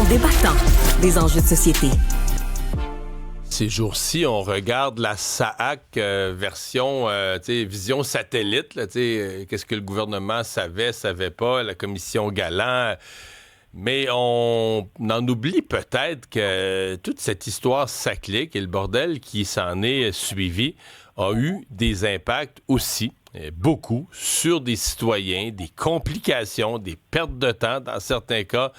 débattant des enjeux de société. Ces jours-ci, on regarde la SAAC version, vision satellite. Qu'est-ce que le gouvernement savait pas, la commission Galland. Mais on en oublie peut-être que toute cette histoire saclique et le bordel qui s'en est suivi a eu des impacts aussi, beaucoup, sur des citoyens, des complications, des pertes de temps dans certains cas,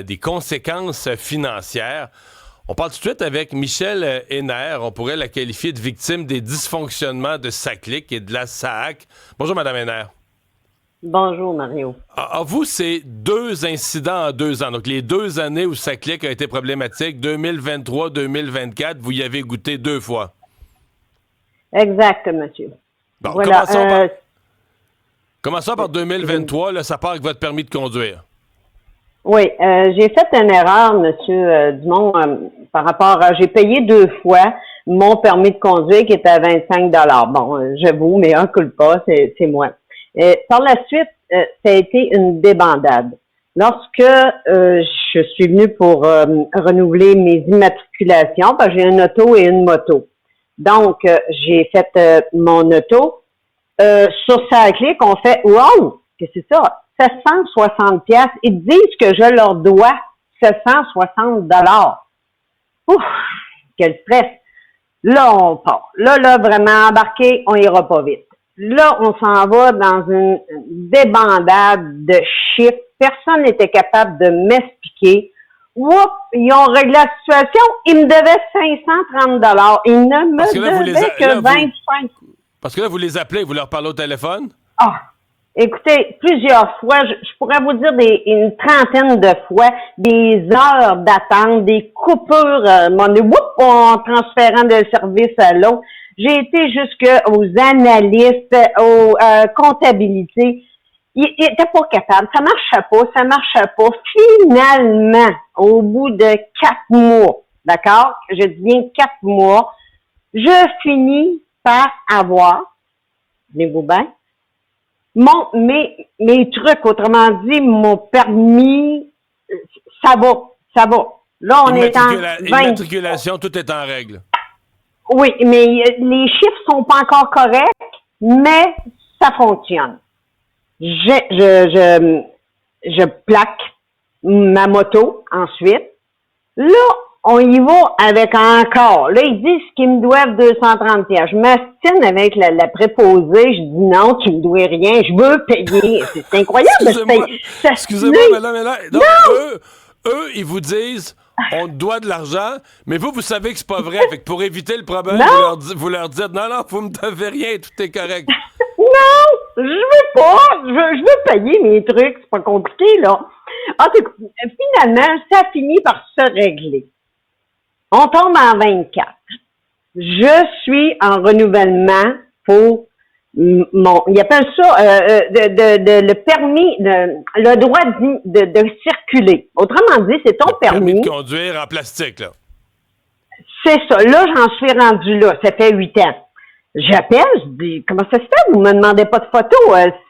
des conséquences financières. On parle tout de suite avec Michèle Héner. On pourrait la qualifier de victime des dysfonctionnements de SACLIC et de la SAAC. Bonjour, Mme Héner. Bonjour, Mario. À vous, c'est 2 incidents en 2 ans. Donc, les 2 années où SACLIC a été problématique, 2023-2024, vous y avez goûté 2 fois. Exact, monsieur. Bon, voilà, commençons par 2023. Là, ça part avec votre permis de conduire. Oui, j'ai fait une erreur, monsieur Dumont, par rapport à... J'ai payé 2 fois mon permis de conduire qui était à 25 $. Bon, j'avoue, mais un culpa, c'est moi. Par la suite, ça a été une débandade. Lorsque je suis venue pour renouveler mes immatriculations, parce que j'ai une auto et une moto. Donc, j'ai fait mon auto. Sur SACLIC, on fait « Wow! Qu'est-ce que c'est ça? 760 $. Ils disent que je leur dois 760 $. Ouf! Quel stress! Là, on part. Là, vraiment embarqué, on ira pas vite. Là, on s'en va dans une débandade de chiffres. Personne n'était capable de m'expliquer. Oups, ils ont réglé la situation. Ils me devaient 530 $. Ils ne me devaient que 25 $. Parce que là, vous les appelez, vous leur parlez au téléphone? Ah! Écoutez, plusieurs fois, je pourrais vous dire une trentaine de fois, des heures d'attente, des coupures, en transférant d'un service à l'autre. J'ai été jusqu'aux analystes, aux comptabilités. Ils étaient pas capables. Ça marchait pas. Finalement, au bout de 4 mois, d'accord? Je dis bien 4 mois, je finis par avoir, tenez-vous bien, mes trucs, autrement dit, mon permis, ça va. Là, on est en 20... Immatriculation, tout est en règle. Oui, mais les chiffres sont pas encore corrects, mais ça fonctionne. Je plaque ma moto ensuite. Là, on y va avec encore. Là, ils disent qu'ils me doivent 230 $. Je m'astine avec la préposée. Je dis non, tu me dois rien. Je veux payer. C'est incroyable. Excusez-moi, madame Héner. Donc, eux, ils vous disent, on te doit de l'argent, mais vous savez que c'est pas vrai. Fait que pour éviter le problème, vous leur dites, non, vous me devez rien, tout est correct. Non, je veux pas. Je veux payer mes trucs. C'est pas compliqué, là. Finalement, ça finit par se régler. On tombe en 24. Je suis en renouvellement pour ils appellent ça le permis, le droit de circuler. Autrement dit, c'est ton permis. De conduire en plastique, là. C'est ça. Là, j'en suis rendu là. Ça fait 8 ans. J'appelle, je dis, comment ça se fait? Vous me demandez pas de photo.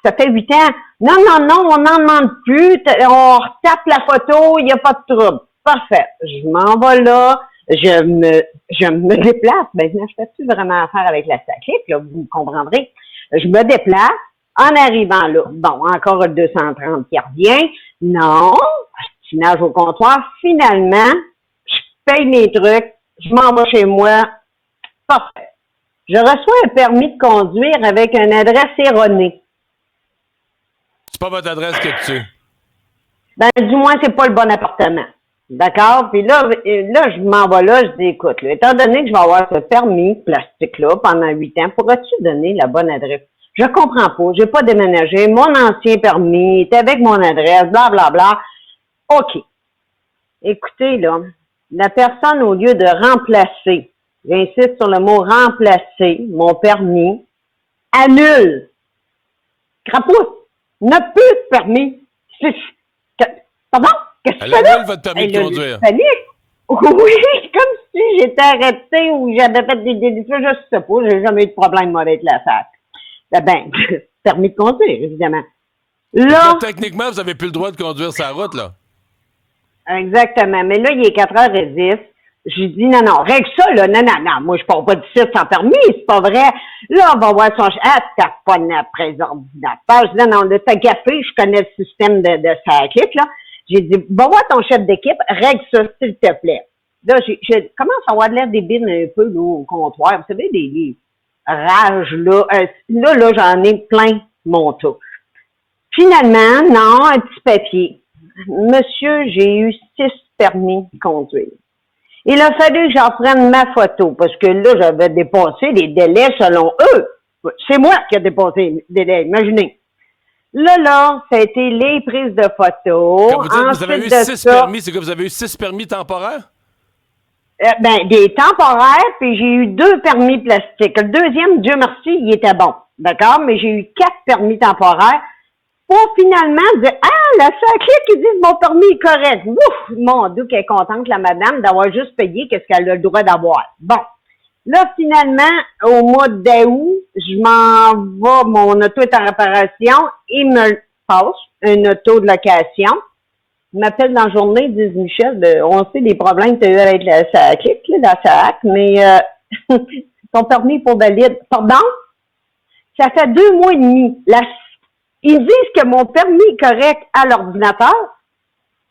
Ça fait 8 ans. Non, on n'en demande plus. On retape la photo, il n'y a pas de trouble. Parfait. Je m'en vais là. Je me déplace. Maintenant, je fais plus vraiment affaire avec la SACLIC, là, vous comprendrez. Je me déplace. En arrivant là, bon, encore 230 qui revient. Non. Patinage au comptoir. Finalement, je paye mes trucs. Je m'en vais chez moi. Parfait. Je reçois un permis de conduire avec une adresse erronée. C'est pas votre adresse que tu... Ben, du moins, c'est pas le bon appartement. D'accord? Puis là, je m'en vais là, je dis, écoute, là, étant donné que je vais avoir ce permis plastique-là pendant 8 ans, pourras-tu donner la bonne adresse? Je comprends pas, j'ai pas déménagé, mon ancien permis est avec mon adresse, blablabla. OK. Écoutez, là, la personne, au lieu de remplacer, j'insiste sur le mot remplacer, mon permis, annule. Crapousse, n'a plus de permis. Pardon? Qu'est-ce que tu fais là? Elle annule votre permis de conduire. Oui, comme si j'étais arrêtée ou j'avais fait des délits. Je sais pas, j'ai jamais eu de problème avec la SAC. Ben, permis de conduire, évidemment. Là, techniquement, vous n'avez plus le droit de conduire sa route, là. Exactement. Mais là, il est 4h10. J'ai dit, non, règle ça, là. Non. Moi, je pars pas d'ici sans permis. C'est pas vrai. Là, on va voir son chef. Ah, t'as pas après ordinateur. Je dis, non, là, t'as gaffé. Je connais le système de sa clique, là. J'ai dit, va voir ton chef d'équipe. Règle ça, s'il te plaît. Là, je commence à avoir de l'air débile un peu, là, au comptoir. Vous savez, des rages, là. Là, j'en ai plein mon tas. Finalement, non, un petit papier. Monsieur, j'ai eu 6 permis de conduire. Il a fallu que j'en prenne ma photo parce que là, j'avais dépassé les délais selon eux. C'est moi qui ai dépassé les délais, imaginez. Là, ça a été les prises de photos. Quand vous dites que vous avez eu 6 permis, c'est que vous avez eu 6 permis temporaires? Des temporaires, puis j'ai eu 2 permis plastiques. Le deuxième, Dieu merci, il était bon. D'accord? Mais j'ai eu 4 permis temporaires pour finalement dire, la sacrée qui dit mon permis est correct. Ouf! Mon Dieu, qu'elle est contente, la madame, d'avoir juste payé qu'est-ce qu'elle a le droit d'avoir. Bon. Là, finalement, au mois d'août, je m'en vais, mon auto est en réparation, il me passe une auto de location. Il m'appelle dans la journée, il dit, Michel, on sait les problèmes que tu as eu avec la SAC, la SAC, mais ton permis est pas valide. Pardon? Ça fait 2 mois et demi. Ils disent que mon permis est correct à l'ordinateur,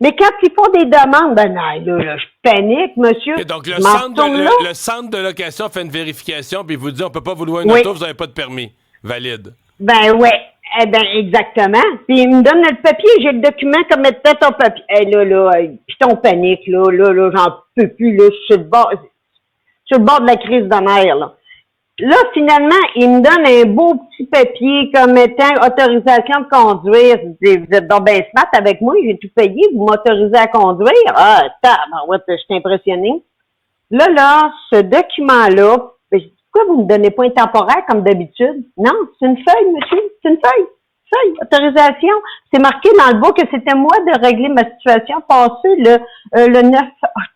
mais quand ils font des demandes, là, je panique, monsieur. Et donc, le centre de location fait une vérification, puis il vous dit, on peut pas vous louer une auto, vous n'avez pas de permis valide. Exactement. Puis il me donne le papier, j'ai le document comme était ton papier. Puis ton panique, là, j'en peux plus, là, je suis sur le bord de la crise de nerfs, là. Là, finalement, il me donne un beau petit papier comme étant autorisation de conduire. Vous êtes donc bien smart avec moi, j'ai tout payé, vous m'autorisez à conduire. Je suis impressionnée. Là, ce document-là, pourquoi vous ne me donnez pas un temporaire comme d'habitude? Non, c'est une feuille, monsieur, c'est une feuille, autorisation. C'est marqué dans le bas que c'était moi de régler ma situation passée le 9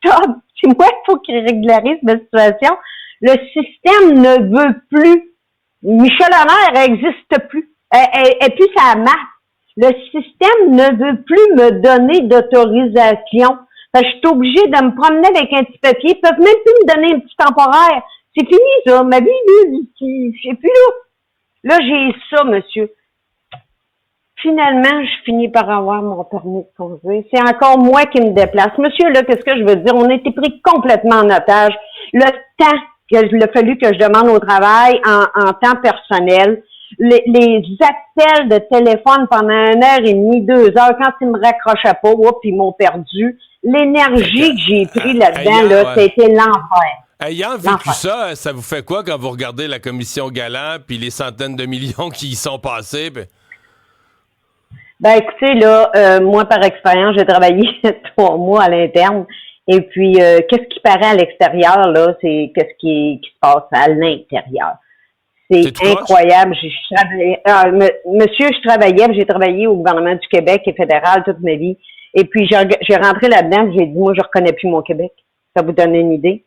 octobre. C'est moi qu'il faut qu'il régularise ma situation. Le système ne veut plus. Michel Honner n'existe plus. Et puis ça marche. Le système ne veut plus me donner d'autorisation. Fait que je suis obligée de me promener avec un petit papier. Ils peuvent même plus me donner un petit temporaire. C'est fini, ça. Ma vie, je sais plus là. Là, j'ai ça, monsieur. Finalement, je finis par avoir mon permis de conduire. C'est encore moi qui me déplace. Monsieur, là, qu'est-ce que je veux dire? On a été pris complètement en otage. Le temps qu'il a fallu que je demande au travail en temps personnel, les appels de téléphone pendant 1h30, 2 heures, quand ils me raccrochaient pas, ils m'ont perdu. L'énergie que j'ai pris là-dedans, ça a été l'enfer. Ayant vécu ça, ça vous fait quoi quand vous regardez la commission Galland puis les centaines de millions qui y sont passés? Écoutez, là, moi, par expérience, j'ai travaillé 3 mois à l'interne. Et puis, qu'est-ce qui paraît à l'extérieur, là, c'est qu'est-ce qui se passe à l'intérieur. C'est incroyable. Je travaillais au gouvernement du Québec et fédéral toute ma vie. Et puis, j'ai rentré là-dedans, j'ai dit, moi, je reconnais plus mon Québec. Ça vous donne une idée?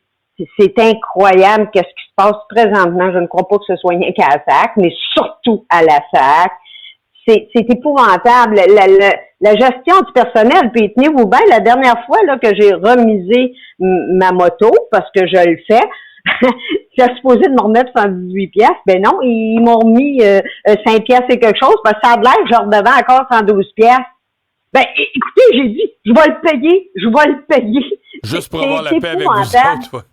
C'est incroyable qu'est-ce qui se passe présentement. Je ne crois pas que ce soit rien qu'à la SAC, mais surtout à la SAC. C'est épouvantable. La gestion du personnel, puis tenez-vous bien, la dernière fois là que j'ai remisé ma moto, parce que je le fais, j'ai supposé de me remettre 118 piastres. Ben non, ils m'ont remis 5 piastres et quelque chose, parce que ça a l'air que je redevais encore 112 piastres. Écoutez, j'ai dit, je vais le payer. Juste pour avoir la paix avec vous autres, toi.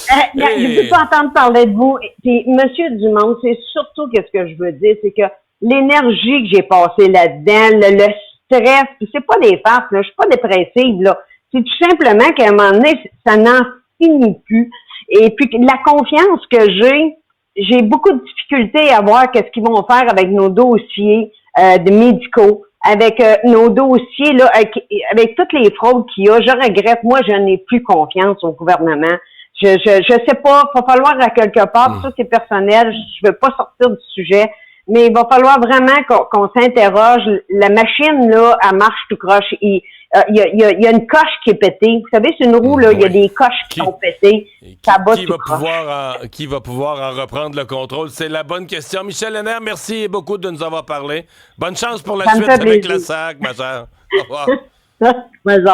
Je ne veux pas entendre parler de vous. Puis, Monsieur Dumont, c'est surtout ce que je veux dire, c'est que l'énergie que j'ai passée là-dedans, le stress, puis c'est pas des farces, là, je suis pas dépressive, là. C'est tout simplement qu'à un moment donné, ça n'en finit plus. Et puis, la confiance que j'ai beaucoup de difficultés à voir qu'est-ce qu'ils vont faire avec nos dossiers de médicaux, avec nos dossiers, là, avec toutes les fraudes qu'il y a. Je regrette, moi, je n'ai plus confiance au gouvernement. Je sais pas, il va falloir à quelque part, ça c'est personnel, je veux pas sortir du sujet, mais il va falloir vraiment qu'on s'interroge. La machine, là, elle marche tout croche. Il y a une coche qui est pétée. Vous savez, c'est une roue, là, il y a des coches qui sont pétées. Ça bat tout croche. Qui va pouvoir en reprendre le contrôle? C'est la bonne question. Michel Henner, merci beaucoup de nous avoir parlé. Bonne chance pour la suite avec la SAC, ma chère. Au revoir. Bonne journée.